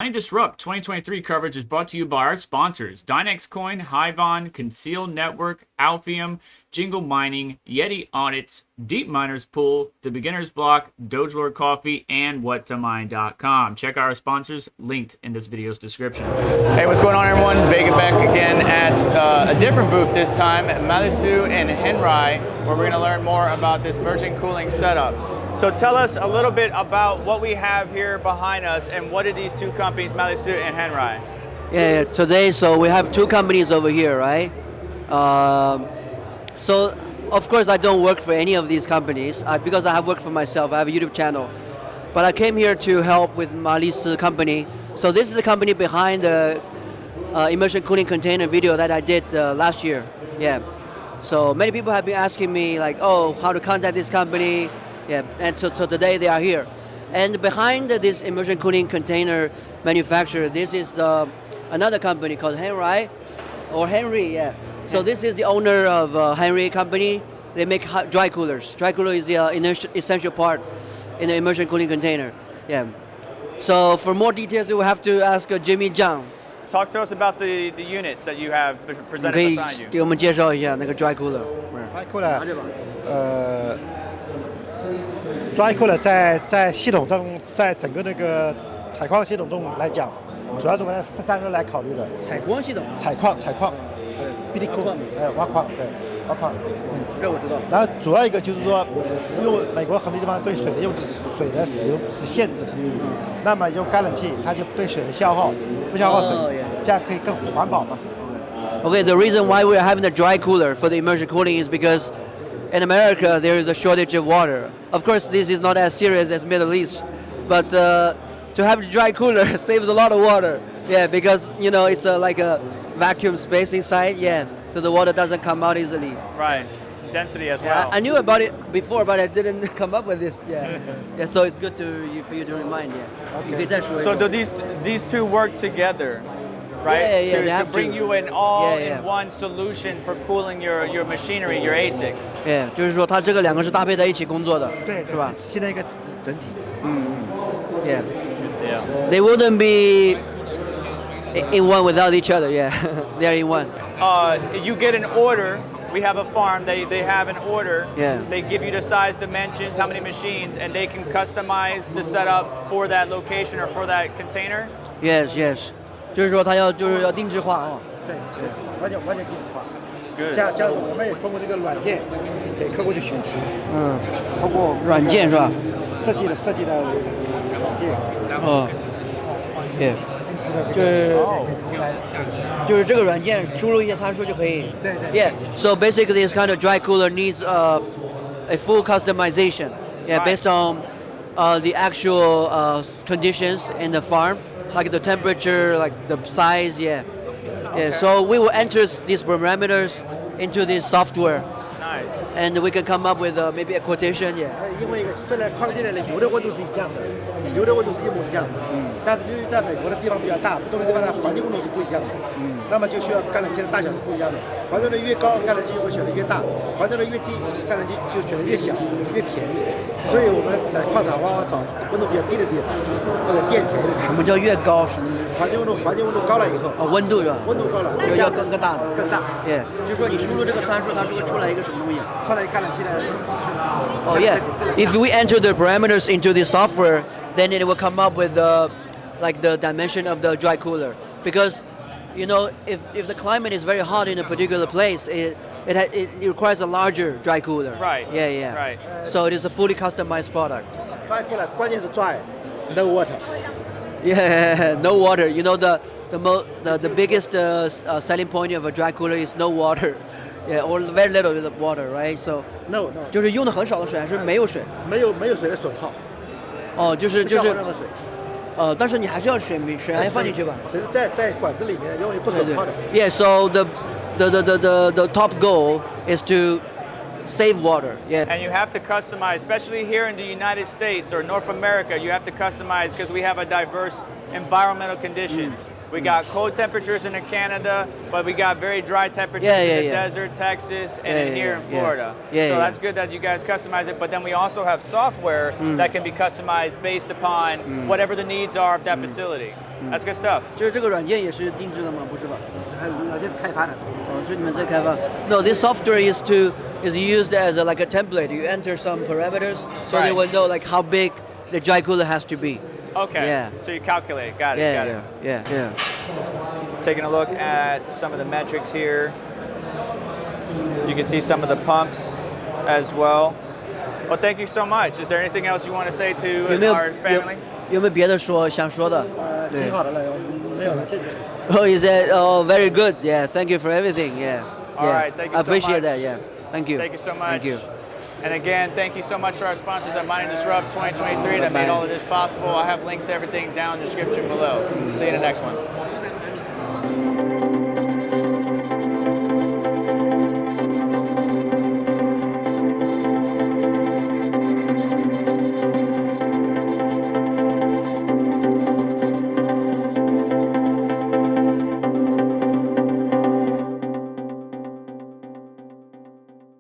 Disrupt 2023 coverage is brought to you by our sponsors: Dynex Coin, Hivon, Conceal Network, Alephium, Jingle Mining, Yeti Audits, Deep Miners Pool, The Beginner's Block, Dogelord Coffee, and WhatToMine.com. Check out our sponsors linked in this video's description. Hey, what's going on, everyone? Vega back again at a different booth this time, at Malisi HenRy, where we're going to learn more about this immersion cooling setup. So tell us a little bit about what we have here behind us and what are these two companies, Malisi and HenRy? Yeah, today, so we have two companies over here, right? So, of course, I don't work for any of these companies because I have worked for myself. I have a YouTube channel. But I came here to help with Malisi company. So this is the company behind the immersion cooling container video that I did last year. Yeah. So many people have been asking me like, oh, how to contact this company. Yeah, and so today they are here. And behind this immersion cooling container manufacturer, this is another company called HenRy, or HenRy, yeah. So this is the owner of HenRy company. They make dry coolers. Dry cooler is the essential part in the immersion cooling container. Yeah. So for more details, we will have to ask Jimmy Zhang. Talk to us about the units that you have presented beside you. 可以给我们介绍一下那个 dry cooler。 dry cooler， dry cooler 在系统中，在整个那个采矿系统中来讲，主要是为了散热来考虑的。采光系统。采矿，必定矿，挖矿，对，挖矿。这我知道。然后主要一个就是说，因为美国很多地方对水的使用是限制的，那么用干冷器，它就对水的消耗不消耗水，这样可以更环保嘛。Okay, the reason why we're having a dry cooler for the immersion cooling is because in America there is a shortage of water. Of course, this is not as serious as Middle East, but to have a dry cooler saves a lot of water. Yeah, because you know it's like a vacuum space inside. Yeah, so the water doesn't come out easily. Right, density as well. Yeah, I knew about it before, but I didn't come up with this. Yeah, yeah. So it's good for you to remind. Yeah. Okay. So do these two work together? Right? Yeah, to bring you an all-in-one solution for cooling your machinery, your ASICs. Yeah, 就是说它这个两个是搭配在一起工作的，对，是吧？现在一个整体。Yeah. They wouldn't be in one without each other. Yeah, they're in one. You get an order. We have a farm. They have an order. Yeah. They give you the size, dimensions, how many machines, and they can customize the setup for that location or for that container. Yes. 就是说，它要定制化啊。对，完全定制化。这样我们也通过这个软件给客户去选题。通过软件是吧？设计的软件。对。就是这个软件输入一些参数就可以。对。Yeah. So basically, this kind of dry cooler needs a full customization. Yeah, based on the actual conditions in the farm. Like the temperature, like the size, yeah. So we will enter these parameters into this software. Nice. And we can come up with maybe a quotation, yeah. 因为虽然矿进来的油的温度是一样的，油的温度是一模一样的，但是由于在美国的地方比较大，不同的地方的环境温度是不一样的，那么就需要干冷器的大小是不一样的。环境的越高，干冷器就会选的越大；环境的越低，干冷器就选的越小，越便宜。所以我们在矿场往往找温度比较低的地方，或者电便宜的地方。什么叫越高？环境温度高了以后，温度是吧？温度高了，就要更大的。更大。Yeah， 就是说你输入这个参数，它就会出来一个什么东西？出来干冷器的尺寸。Oh yeah. If we enter the parameters into the software, then it will come up with like the dimension of the dry cooler. Because, you know, if the climate is very hot in a particular place, it requires a larger dry cooler. Right. Yeah. Right. So it is a fully customized product. Dry cooler 关键是 dry, no water. Yeah, no water. You know the biggest selling point of a dry cooler is no water. Yeah, or very little water, right? So no. 就是用的很少的水，还是没有水？没有水的损耗。哦，就是不需要任何水。但是你还是要水还要放进去吧？水是在管子里面，因为不损耗的。Yeah, so the top goal is to save water. Yeah. And you have to customize, especially here in the United States or North America. You have to customize because we have a diverse environmental conditions. We got cold temperatures in Canada, but we got very dry temperatures Yeah, in the yeah. desert, Texas, and Yeah, in here in yeah. Florida. Yeah, so yeah. that's good that you guys customize it. But then we also have software that can be customized based upon whatever the needs are of that facility. That's good stuff. 就是这个软件也是定制的吗？不是吧？还有软件是开发的。哦，是你们在开发。No, this software is used as like a template. You enter some parameters, so they Right. will know like how big the dry cooler has to be. Okay. Yeah. So you calculate. Got it. Got it. Yeah. Taking a look at some of the metrics here. You can see some of the pumps as well. Well, thank you so much. Is there anything else you want to say to 有没有 our family? 有没有别的想说的？挺好的了，没有了，谢谢。Oh, he said, oh, very good. Yeah, thank you for everything. Yeah. All yeah. right, thank you I so appreciate much. that. Yeah. Thank you. Thank you so much. Thank you. And again, thank you so much for our sponsors at Mining Disrupt 2023 that made Bye. all of this possible. I have links to everything down in the description below. See you in the next one.